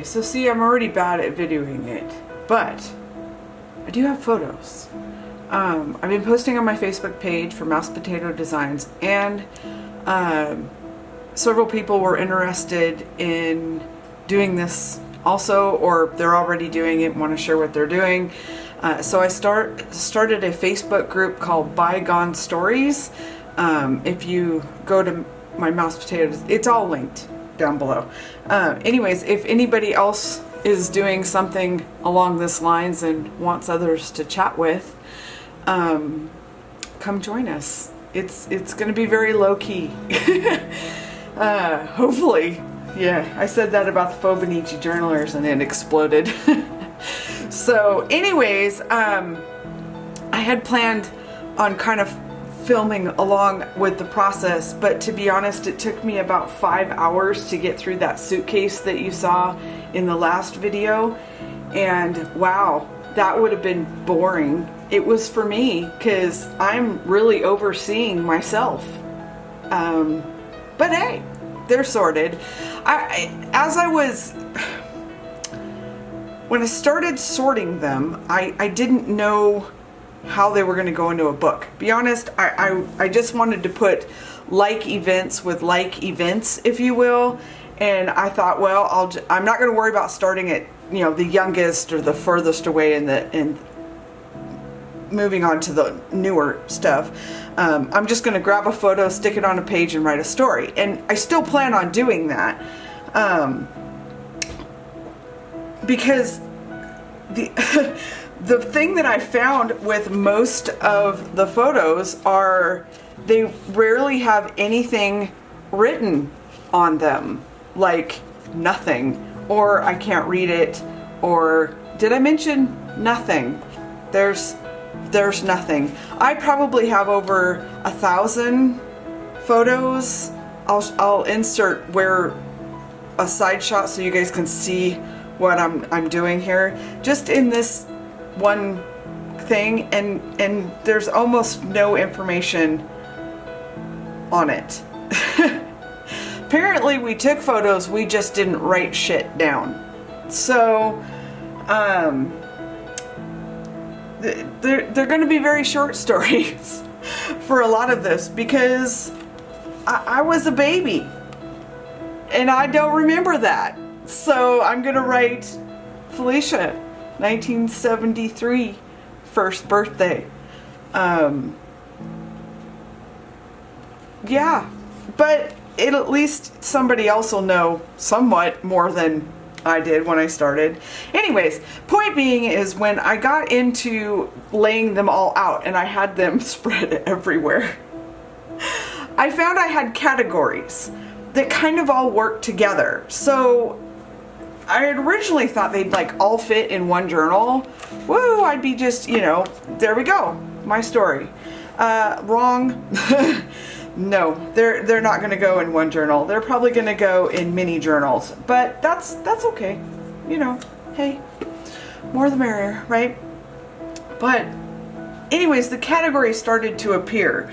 so see, I'm already bad at videoing it, but I do have photos. I've been posting on my Facebook page for Mouse Potato Designs, and several people were interested in doing this also, or they're already doing it and want to share what they're doing. So I started a Facebook group called Bygone Stories. If you go to my Mouse Potatoes, it's all linked down below. Anyways, if anybody else is doing something along this lines and wants others to chat with, come join us. It's going to be very low key. Hopefully. Yeah, I said that about the fauxbonichi journalers and it exploded. So anyways, I had planned on kind of filming along with the process, but to be honest, it took me about 5 hours to get through that suitcase that you saw in the last video. And wow, that would have been boring. It was for me because I'm really overseeing myself. But hey, they're sorted. When I started sorting them, I didn't know how they were going to go into a book. Be honest, I just wanted to put like events with like events, if you will. And I thought, well, I'm not going to worry about starting at, you know, the youngest or the furthest away and moving on to the newer stuff. I'm just going to grab a photo, stick it on a page, and write a story. And I still plan on doing that. Because the thing that I found with most of the photos are they rarely have anything written on them, like nothing, or I can't read it, or did I mention nothing? There's nothing. I probably have over 1,000 photos. I'll insert where a side shot so you guys can see what I'm doing here, just in this one thing, and there's almost no information on it. Apparently we took photos, we just didn't write shit down. So they're going to be very short stories for a lot of this, because I was a baby and I don't remember that. So I'm going to write Felicia, 1973, first birthday. Yeah, but at least somebody else will know somewhat more than I did when I started. Anyways, point being is when I got into laying them all out and I had them spread everywhere, I found I had categories that kind of all work together. So I had originally thought they'd like all fit in one journal. Woo, I'd be just, you know, there we go, my story. Wrong. No, they're not going to go in one journal. They're probably going to go in mini journals, but that's okay. You know, hey, more the merrier, right? But anyways, the categories started to appear.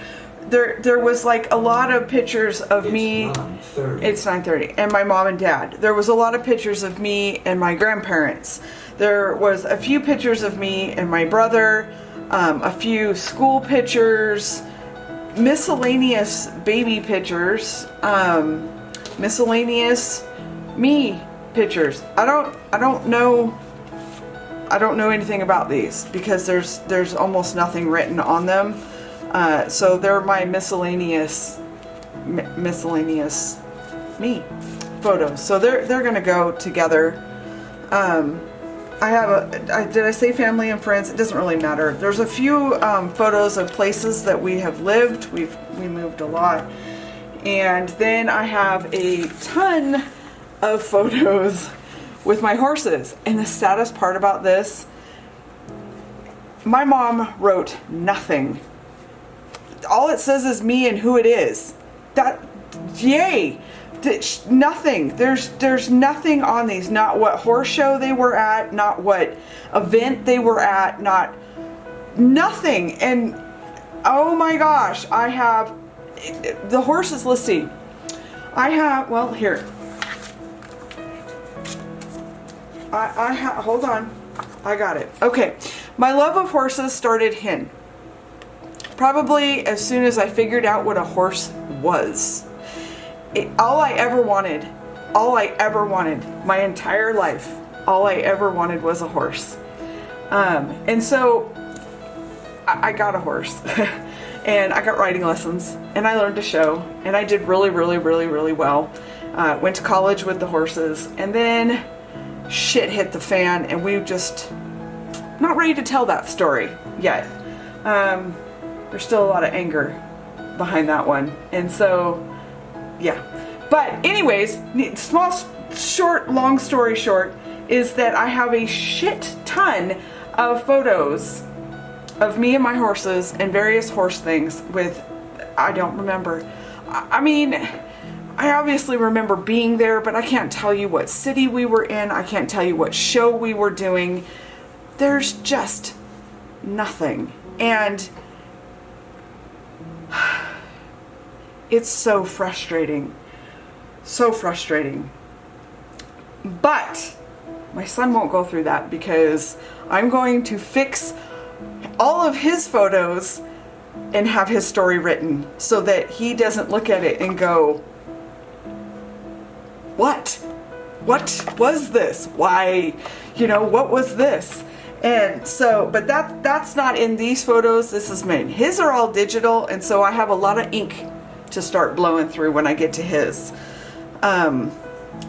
There was like a lot of pictures of me. It's 9:30, and my mom and dad. There was a lot of pictures of me and my grandparents. There was a few pictures of me and my brother, a few school pictures, miscellaneous baby pictures, miscellaneous me pictures. I don't know anything about these because there's almost nothing written on them. So they're my miscellaneous me photos. So they're gonna go together. I have did I say family and friends? It doesn't really matter. There's a few photos of places that we have lived. We moved a lot. And then I have a ton of photos with my horses. And the saddest part about this, my mom wrote nothing. All it says is me and who it is. That, yay! Nothing. There's nothing on these. Not what horse show they were at, not what event they were at, nothing. And oh my gosh, I have the horses. Let's see. I have, well, here. hold on. I got it. Okay. My love of horses started hen. Probably as soon as I figured out what a horse was. All I ever wanted, my entire life, all I ever wanted was a horse. And so I got a horse and I got riding lessons and I learned to show and I did really, really, really, really well. Went to college with the horses and then shit hit the fan and we just not ready to tell that story yet. There's still a lot of anger behind that one. And so, yeah. But anyways, long story short, is that I have a shit ton of photos of me and my horses and various horse things with, I don't remember. I mean, I obviously remember being there, but I can't tell you what city we were in. I can't tell you what show we were doing. There's just nothing. And it's so frustrating. So frustrating. But my son won't go through that because I'm going to fix all of his photos and have his story written so that he doesn't look at it and go, what was this? Why, what was this? And so, but that's not in these photos. This is mine. His are all digital, and so I have a lot of ink to start blowing through when I get to his.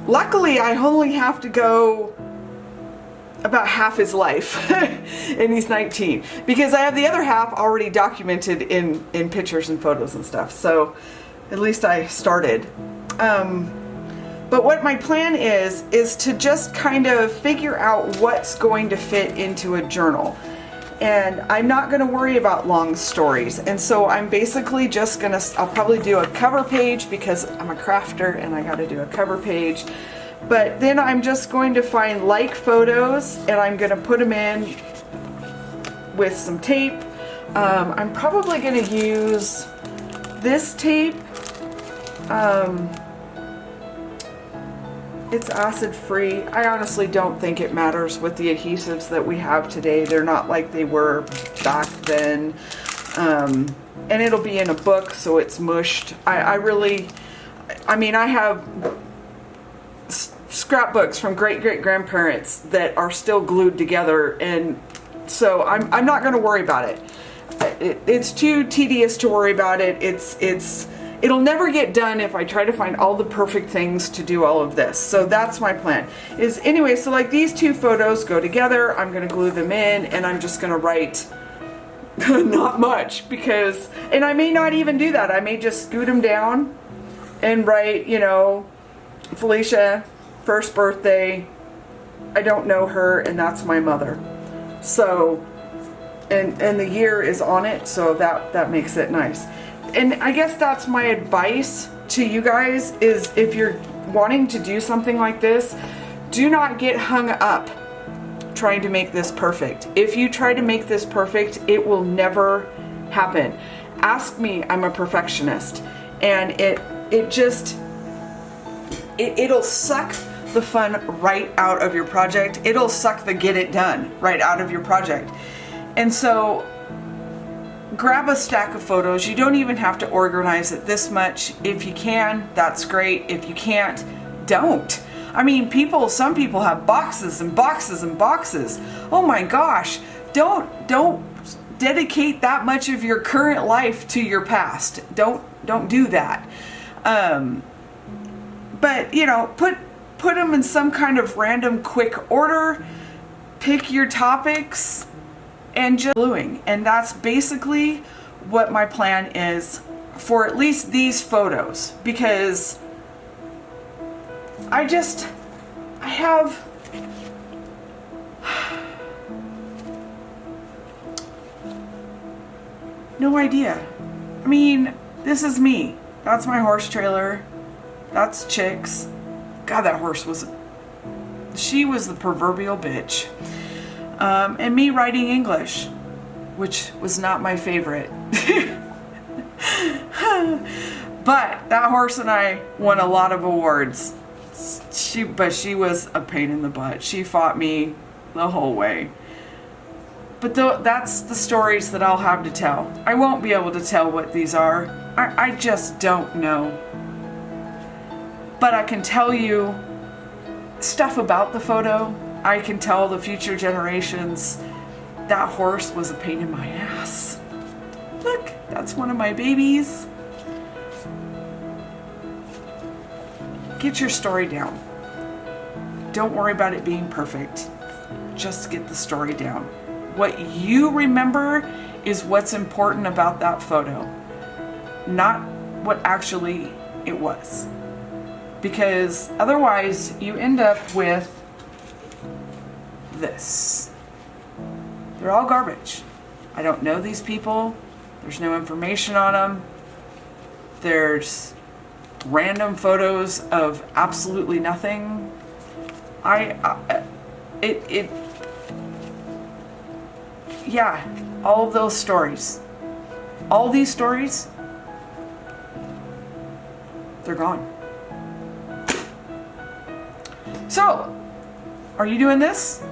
Luckily, I only have to go about half his life, and he's 19, because I have the other half already documented in pictures and photos and stuff. So at least I started. But what my plan is to just kind of figure out what's going to fit into a journal. And I'm not going to worry about long stories. And so I'm basically just going to, I'll probably do a cover page because I'm a crafter and I got to do a cover page. But then I'm just going to find like photos and I'm going to put them in with some tape. I'm probably going to use this tape. It's acid free. I honestly don't think it matters with the adhesives that we have today. They're not like they were back then. And it'll be in a book, so it's mushed. I have scrapbooks from great-great-grandparents that are still glued together, and so I'm not going to worry about it. It's too tedious to worry about it. It'll never get done if I try to find all the perfect things to do all of this. So that's my plan. Anyway, so like these two photos go together. I'm going to glue them in and I'm just going to write not much because, and I may not even do that. I may just scoot them down and write, Felicia, first birthday. I don't know her and that's my mother. So, and the year is on it. So that makes it nice. And I guess that's my advice to you guys is if you're wanting to do something like this, do not get hung up trying to make this perfect. If you try to make this perfect, it will never happen. Ask me, I'm a perfectionist. And it'll suck the fun right out of your project. It'll suck the get it done right out of your project. And so grab a stack of photos. You don't even have to organize it this much. If you can, that's great. If you can't, don't. I mean, some people have boxes and boxes and boxes. Oh my gosh. Don't dedicate that much of your current life to your past. Don't do that. But put them in some kind of random quick order. Pick your topics. And just gluing. And that's basically what my plan is for at least these photos. Because I have no idea. I mean, this is me. That's my horse trailer. That's Chicks. God, that horse she was the proverbial bitch. And me writing English, which was not my favorite. But that horse and I won a lot of awards. But she was a pain in the butt. She fought me the whole way. But that's the stories that I'll have to tell. I won't be able to tell what these are. I just don't know. But I can tell you stuff about the photo. I can tell the future generations that horse was a pain in my ass. Look, that's one of my babies. Get your story down. Don't worry about it being perfect. Just get the story down. What you remember is what's important about that photo, not what actually it was. Because otherwise you end up with this. They're all garbage. I don't know these people. There's no information on them. There's random photos of absolutely nothing. Yeah, all of those stories. All these stories, they're gone. So, are you doing this?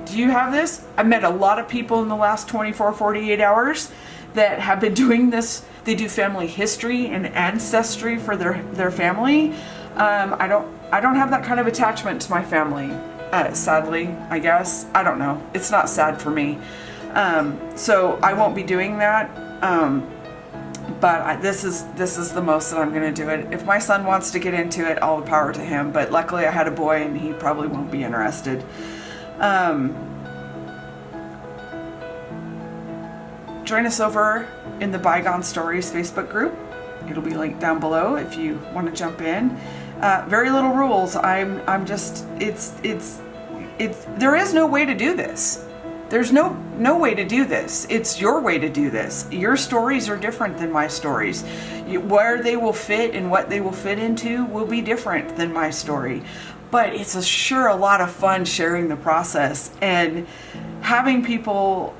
Do you have this? I met a lot of people in the last 24, 48 hours that have been doing this. They do family history and ancestry for their family. I don't have that kind of attachment to my family, sadly, I guess. I don't know. It's not sad for me. So I won't be doing that. But this is the most that I'm going to do it. If my son wants to get into it, all the power to him. But luckily I had a boy and he probably won't be interested. Join us over in the Bygone Stories Facebook group. It'll be linked down below if you want to jump in. Very little rules. I'm just, there is no way to do this. There's no way to do this. It's your way to do this. Your stories are different than my stories. Where they will fit and what they will fit into will be different than my story. But it's sure a lot of fun sharing the process and having people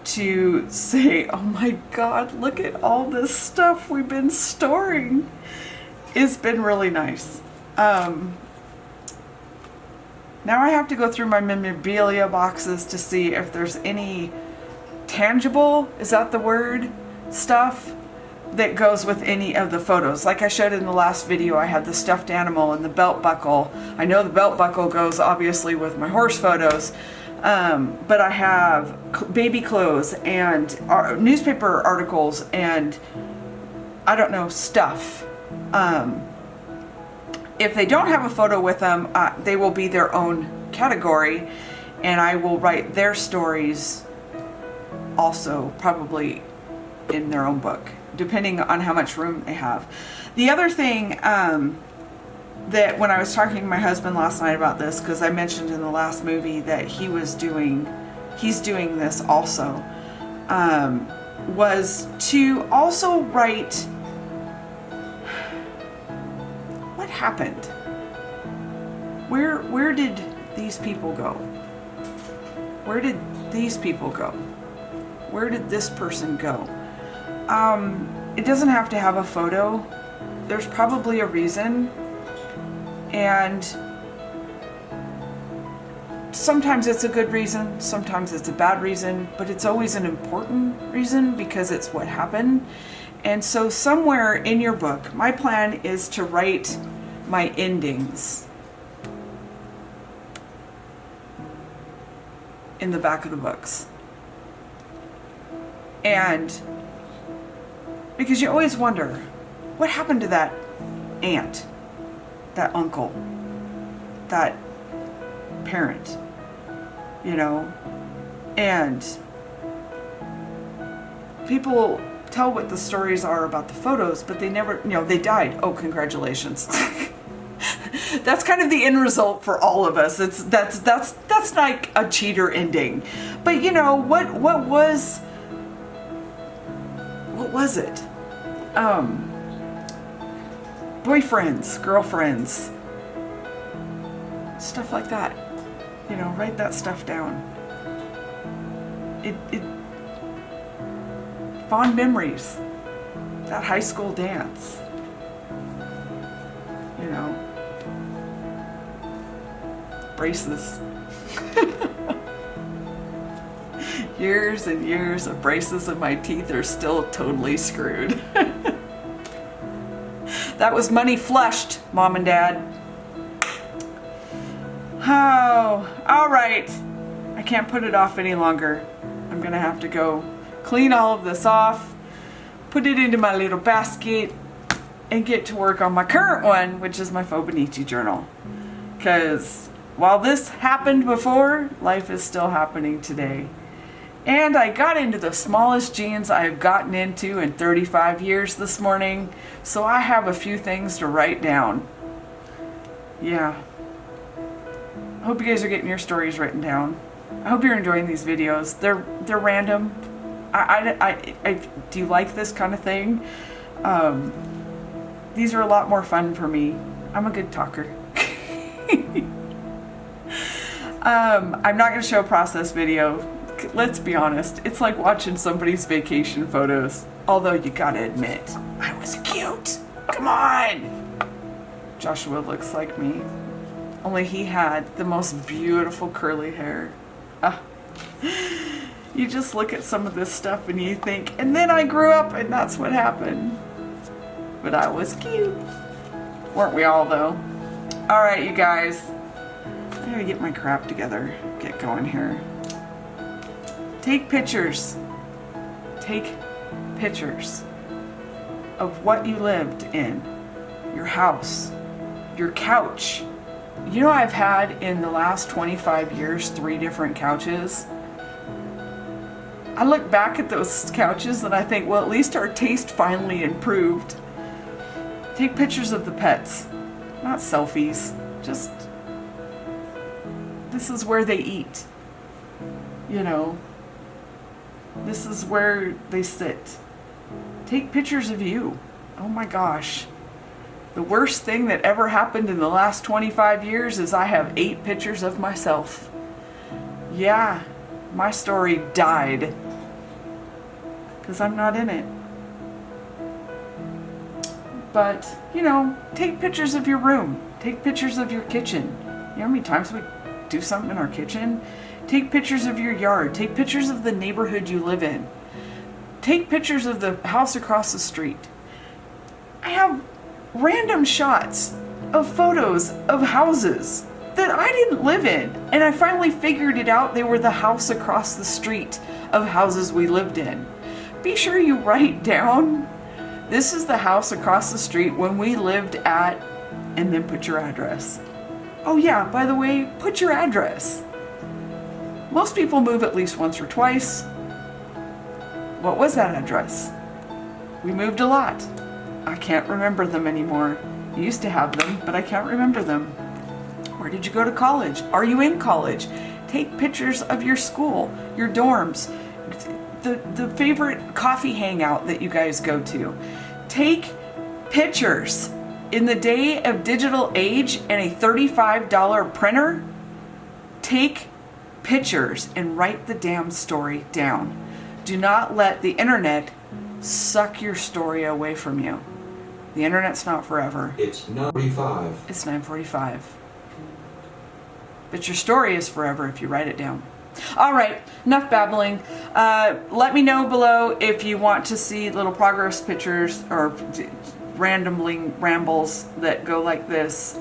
to say, oh my God, look at all this stuff we've been storing. It's been really nice. Now I have to go through my memorabilia boxes to see if there's any tangible, is that the word, stuff that goes with any of the photos. Like I showed in the last video, I had the stuffed animal and the belt buckle. I know the belt buckle goes obviously with my horse photos, but I have baby clothes and newspaper articles and I don't know, stuff. If they don't have a photo with them, they will be their own category, and I will write their stories also probably in their own book, depending on how much room they have. The other thing that when I was talking to my husband last night about this, because I mentioned in the last movie that he's doing this also, was to also write what happened. Where did these people go? Where did these people go? Where did this person go? It doesn't have to have a photo. There's probably a reason, and sometimes it's a good reason, sometimes it's a bad reason, but it's always an important reason because it's what happened. And so somewhere in your book, my plan is to write my endings in the back of the books. And because you always wonder, what happened to that aunt, that uncle, that parent, you know? And people tell what the stories are about the photos, but they never, you know, they died. Oh, congratulations. That's kind of the end result for all of us. That's like a cheater ending. But you know, what was it? Boyfriends, girlfriends, stuff like that. You know, write that stuff down. Fond memories, that high school dance, you know, braces. Years and years of braces and my teeth are still totally screwed. That was money flushed, Mom and Dad. Oh, all right. I can't put it off any longer. I'm gonna have to go clean all of this off, put it into my little basket, and get to work on my current one, which is my fauxbonichi journal. Because while this happened before, life is still happening today. And I got into the smallest jeans I've gotten into in 35 years this morning, so I have a few things to write down. Yeah. I hope you guys are getting your stories written down. I hope you're enjoying these videos. They're random. Do you like this kind of thing? These are a lot more fun for me. I'm a good talker. I'm not going to show a process video. Let's be honest. It's like watching somebody's vacation photos. Although you gotta admit, I was cute. Come on! Joshua looks like me. Only he had the most beautiful curly hair. You just look at some of this stuff and you think, and then I grew up and that's what happened. But I was cute. Weren't we all though? Alright you guys. I gotta get my crap together. Get going here. Take pictures. Take pictures of what you lived in. Your house. Your couch. You know, I've had in the last 25 years 3 different couches. I look back at those couches and I think, well, at least our taste finally improved. Take pictures of the pets. Not selfies. Just, this is where they eat. You know. This is where they sit. Take pictures of you. Oh my gosh. The worst thing that ever happened in the last 25 years is I have 8 pictures of myself. Yeah, my story died. Because I'm not in it. But, you know, take pictures of your room. Take pictures of your kitchen. You know how many times we do something in our kitchen? Take pictures of your yard. Take pictures of the neighborhood you live in. Take pictures of the house across the street. I have random shots of photos of houses that I didn't live in. And I finally figured it out. They were the house across the street of houses we lived in. Be sure you write down, this is the house across the street when we lived at, and then put your address. Oh yeah, by the way, put your address. Most people move at least once or twice. What was that address? We moved a lot. I can't remember them anymore. I used to have them, but I can't remember them. Where did you go to college? Are you in college? Take pictures of your school, your dorms, the favorite coffee hangout that you guys go to. Take pictures. In the day of digital age and a $35 printer, take pictures and write the damn story down. Do not let the internet suck your story away from you. The internet's not forever. It's 9:45. It's 9:45. But your story is forever if you write it down. All right, enough babbling. Let me know below if you want to see little progress pictures or rambling rambles that go like this.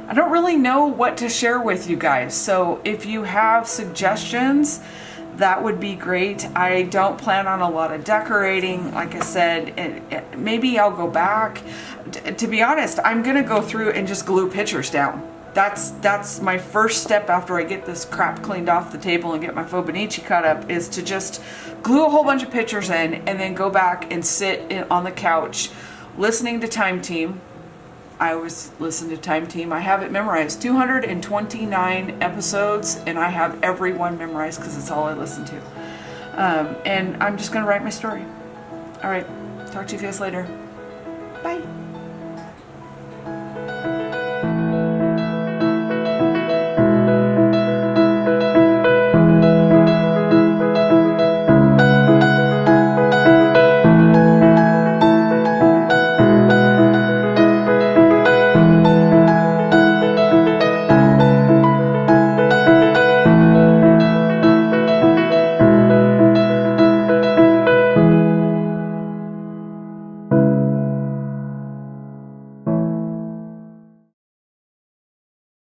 I don't really know what to share with you guys, so if you have suggestions, that would be great. I don't plan on a lot of decorating. Like I said, maybe I'll go back. To be honest, I'm gonna go through and just glue pictures down. That's my first step after I get this crap cleaned off the table and get my fauxbonichi cut up, is to just glue a whole bunch of pictures in and then go back and sit on the couch listening to Time Team. I always listen to Time Team. I have it memorized. 229 episodes, and I have every one memorized because it's all I listen to. And I'm just going to write my story. All right. Talk to you guys later. Bye.